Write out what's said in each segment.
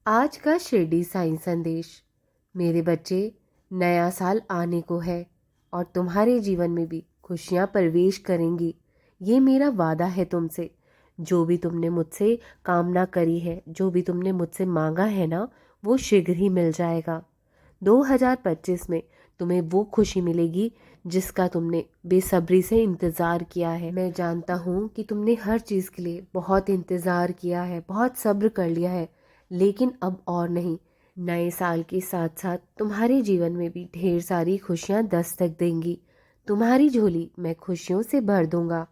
आज का शिरडी साईं संदेश। मेरे बच्चे, नया साल आने को है और तुम्हारे जीवन में भी खुशियां प्रवेश करेंगी। ये मेरा वादा है तुमसे। जो भी तुमने मुझसे कामना करी है, जो भी तुमने मुझसे मांगा है ना, वो शीघ्र ही मिल जाएगा। 2025 में तुम्हें वो खुशी मिलेगी जिसका तुमने बेसब्री से इंतज़ार किया है। मैं जानता हूँ कि तुमने हर चीज़ के लिए बहुत इंतज़ार किया है, बहुत सब्र कर लिया है, लेकिन अब और नहीं। नए साल के साथ साथ तुम्हारे जीवन में भी ढेर सारी खुशियाँ दस्तक देंगी। तुम्हारी झोली मैं खुशियों से भर दूंगा।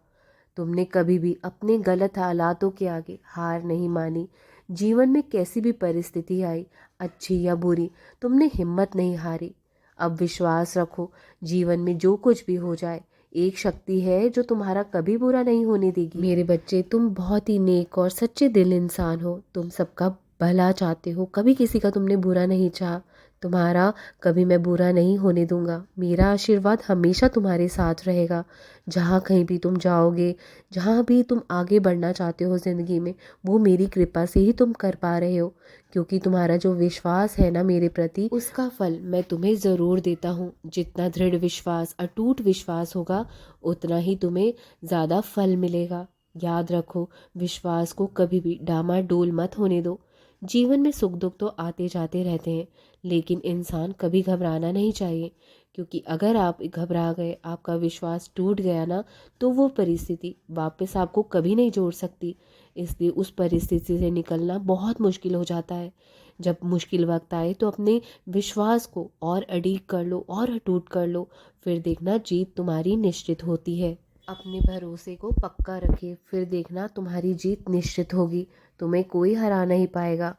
तुमने कभी भी अपने गलत हालातों के आगे हार नहीं मानी। जीवन में कैसी भी परिस्थिति आई, अच्छी या बुरी, तुमने हिम्मत नहीं हारी। अब विश्वास रखो, जीवन में जो कुछ भी हो जाए, एक शक्ति है जो तुम्हारा कभी बुरा नहीं होने देगी। मेरे बच्चे, तुम बहुत ही नेक और सच्चे दिल इंसान हो। तुम सबका भला चाहते हो, कभी किसी का तुमने बुरा नहीं चाहा। तुम्हारा कभी मैं बुरा नहीं होने दूंगा। मेरा आशीर्वाद हमेशा तुम्हारे साथ रहेगा। जहाँ कहीं भी तुम जाओगे, जहाँ भी तुम आगे बढ़ना चाहते हो ज़िंदगी में, वो मेरी कृपा से ही तुम कर पा रहे हो। क्योंकि तुम्हारा जो विश्वास है ना मेरे प्रति, उसका फल मैं तुम्हें ज़रूर देता हूँ। जितना दृढ़ विश्वास, अटूट विश्वास होगा, उतना ही तुम्हें ज़्यादा फल मिलेगा। याद रखो, विश्वास को कभी भी डामाडोल मत होने दो। जीवन में सुख दुख तो आते जाते रहते हैं, लेकिन इंसान कभी घबराना नहीं चाहिए। क्योंकि अगर आप घबरा गए, आपका विश्वास टूट गया ना, तो वो परिस्थिति वापस आपको कभी नहीं जोड़ सकती। इसलिए उस परिस्थिति से निकलना बहुत मुश्किल हो जाता है। जब मुश्किल वक्त आए तो अपने विश्वास को और अडिग कर लो और अटूट कर लो, फिर देखना जीत तुम्हारी निश्चित होती है। अपने भरोसे को पक्का रखे, फिर देखना तुम्हारी जीत निश्चित होगी। तुम्हें कोई हरा नहीं पाएगा।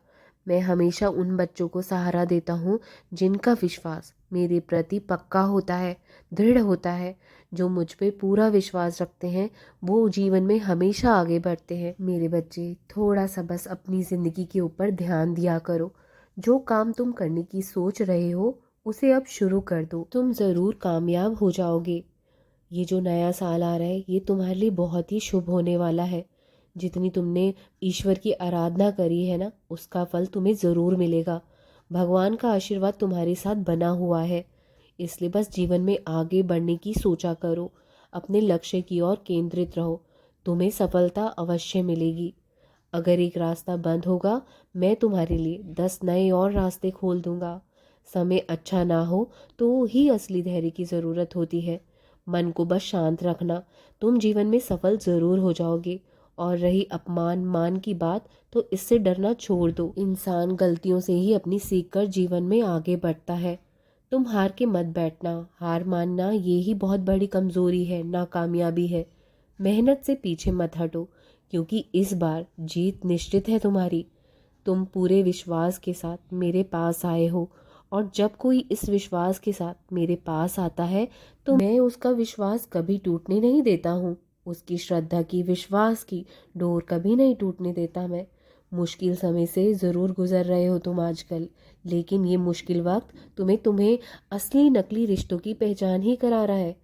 मैं हमेशा उन बच्चों को सहारा देता हूँ जिनका विश्वास मेरे प्रति पक्का होता है, दृढ़ होता है। जो मुझ पे पूरा विश्वास रखते हैं, वो जीवन में हमेशा आगे बढ़ते हैं। मेरे बच्चे, थोड़ा सा बस अपनी ज़िंदगी के ऊपर ध्यान दिया करो। जो काम तुम करने की सोच रहे हो, उसे अब शुरू कर दो। तुम ज़रूर कामयाब हो जाओगे। ये जो नया साल आ रहा है, ये तुम्हारे लिए बहुत ही शुभ होने वाला है। जितनी तुमने ईश्वर की आराधना करी है ना, उसका फल तुम्हें ज़रूर मिलेगा। भगवान का आशीर्वाद तुम्हारे साथ बना हुआ है। इसलिए बस जीवन में आगे बढ़ने की सोचा करो। अपने लक्ष्य की ओर केंद्रित रहो। तुम्हें सफलता अवश्य मिलेगी। अगर एक रास्ता बंद होगा, मैं तुम्हारे लिए 10 नए और रास्ते खोल दूंगा। समय अच्छा ना हो तो ही असली धैर्य की ज़रूरत होती है। मन को बस शांत रखना, तुम जीवन में सफल ज़रूर हो जाओगे। और रही अपमान मान की बात, तो इससे डरना छोड़ दो। इंसान गलतियों से ही अपनी सीख कर जीवन में आगे बढ़ता है। तुम हार के मत बैठना। हार मानना ये ही बहुत बड़ी कमज़ोरी है, नाकामयाबी है। मेहनत से पीछे मत हटो, क्योंकि इस बार जीत निश्चित है तुम्हारी। तुम पूरे विश्वास के साथ मेरे पास आए हो, और जब कोई इस विश्वास के साथ मेरे पास आता है, तो मैं उसका विश्वास कभी टूटने नहीं देता हूँ। उसकी श्रद्धा की, विश्वास की डोर कभी नहीं टूटने देता मैं। मुश्किल समय से ज़रूर गुजर रहे हो तुम आजकल, लेकिन ये मुश्किल वक्त तुम्हें तुम्हें असली नकली रिश्तों की पहचान ही करा रहा है।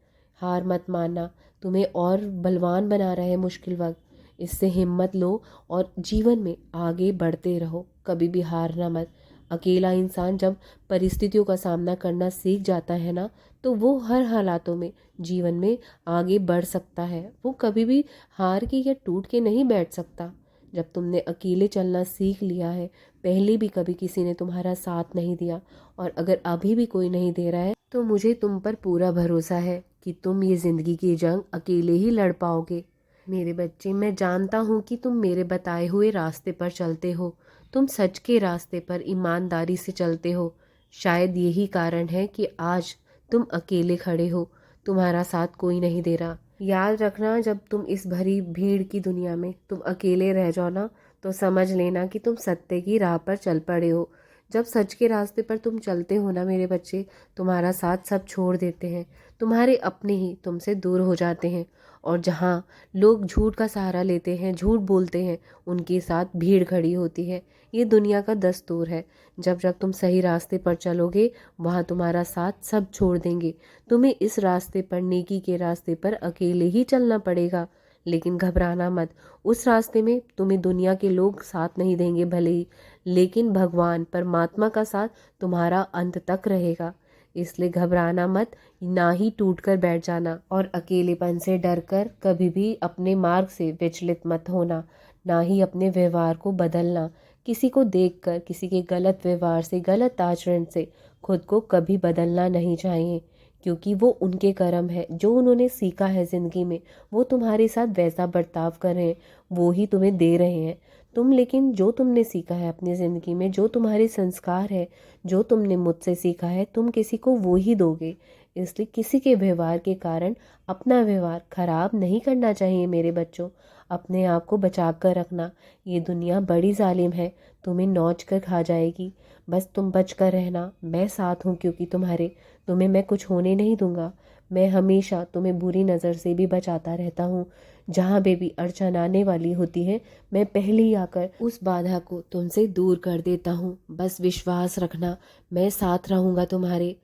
हार मत मानना, तुम्हें और बलवान बना रहा है मुश्किल वक्त। इससे हिम्मत लो और जीवन में आगे बढ़ते रहो, कभी भी हारना मत। अकेला इंसान जब परिस्थितियों का सामना करना सीख जाता है ना, तो वो हर हालातों में जीवन में आगे बढ़ सकता है। वो कभी भी हार के या टूट के नहीं बैठ सकता। जब तुमने अकेले चलना सीख लिया है, पहले भी कभी किसी ने तुम्हारा साथ नहीं दिया, और अगर अभी भी कोई नहीं दे रहा है, तो मुझे तुम पर पूरा भरोसा है कि तुम ये ज़िंदगी की जंग अकेले ही लड़ पाओगे। मेरे बच्चे, मैं जानता हूँ कि तुम मेरे बताए हुए रास्ते पर चलते हो। तुम सच के रास्ते पर ईमानदारी से चलते हो। शायद यही कारण है कि आज तुम अकेले खड़े हो, तुम्हारा साथ कोई नहीं दे रहा। याद रखना, जब तुम इस भरी भीड़ की दुनिया में तुम अकेले रह जाओ ना, तो समझ लेना कि तुम सत्य की राह पर चल पड़े हो। जब सच के रास्ते पर तुम चलते हो ना मेरे बच्चे, तुम्हारा साथ सब छोड़ देते हैं। तुम्हारे अपने ही तुमसे दूर हो जाते हैं। और जहाँ लोग झूठ का सहारा लेते हैं, झूठ बोलते हैं, उनके साथ भीड़ खड़ी होती है। ये दुनिया का दस्तूर है। जब जब तुम सही रास्ते पर चलोगे, वहाँ तुम्हारा साथ सब छोड़ देंगे। तुम्हें इस रास्ते पर, नेकी के रास्ते पर अकेले ही चलना पड़ेगा। लेकिन घबराना मत। उस रास्ते में तुम्हें दुनिया के लोग साथ नहीं देंगे भले ही, लेकिन भगवान परमात्मा का साथ तुम्हारा अंत तक रहेगा। इसलिए घबराना मत, ना ही टूट कर बैठ जाना, और अकेलेपन से डरकर कभी भी अपने मार्ग से विचलित मत होना, ना ही अपने व्यवहार को बदलना। किसी को देखकर, किसी के गलत व्यवहार से, गलत आचरण से खुद को कभी बदलना नहीं चाहिए, क्योंकि वो उनके कर्म है। जो उन्होंने सीखा है ज़िंदगी में, वो तुम्हारे साथ वैसा बर्ताव कर रहे हैं, वो ही तुम्हें दे रहे हैं। तुम लेकिन जो तुमने सीखा है अपनी ज़िंदगी में, जो तुम्हारे संस्कार है, जो तुमने मुझसे सीखा है, तुम किसी को वो ही दोगे। इसलिए किसी के व्यवहार के कारण अपना व्यवहार खराब नहीं करना चाहिए मेरे बच्चों। अपने आप को बचा कर रखना। ये दुनिया बड़ी जालिम है, तुम्हें नौच कर खा जाएगी। बस तुम बच कर रहना, मैं साथ हूँ, क्योंकि तुम्हें मैं कुछ होने नहीं दूंगा। मैं हमेशा तुम्हें बुरी नज़र से भी बचाता रहता हूँ। जहाँ भी अड़चन आने वाली होती है, मैं पहले ही आकर उस बाधा को तुमसे दूर कर देता हूँ। बस विश्वास रखना, मैं साथ रहूँगा तुम्हारे।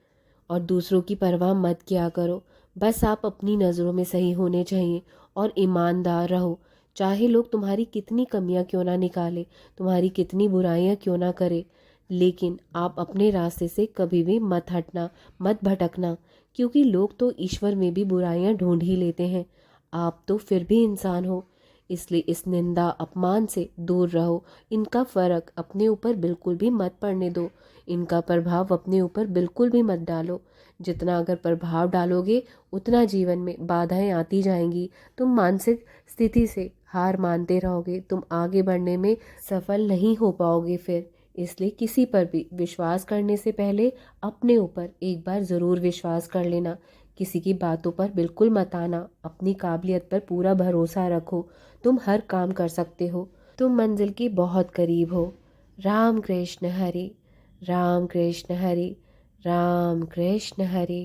और दूसरों की परवाह मत किया करो। बस आप अपनी नज़रों में सही होने चाहिए और ईमानदार रहो। चाहे लोग तुम्हारी कितनी कमियां क्यों ना निकाले, तुम्हारी कितनी बुराइयां क्यों ना करे, लेकिन आप अपने रास्ते से कभी भी मत हटना, मत भटकना, क्योंकि लोग तो ईश्वर में भी बुराइयां ढूंढ ही लेते हैं। आप तो फिर भी इंसान हो। इसलिए इस निंदा अपमान से दूर रहो। इनका फ़र्क अपने ऊपर बिल्कुल भी मत पड़ने दो। इनका प्रभाव अपने ऊपर बिल्कुल भी मत डालो। जितना अगर प्रभाव डालोगे, उतना जीवन में बाधाएं आती जाएंगी। तुम मानसिक स्थिति से हार मानते रहोगे, तुम आगे बढ़ने में सफल नहीं हो पाओगे फिर। इसलिए किसी पर भी विश्वास करने से पहले अपने ऊपर एक बार ज़रूर विश्वास कर लेना। किसी की बातों पर बिल्कुल मत आना। अपनी काबिलियत पर पूरा भरोसा रखो। तुम हर काम कर सकते हो। तुम मंजिल के बहुत करीब हो। राम कृष्ण हरे, राम कृष्ण हरे, राम कृष्ण हरे।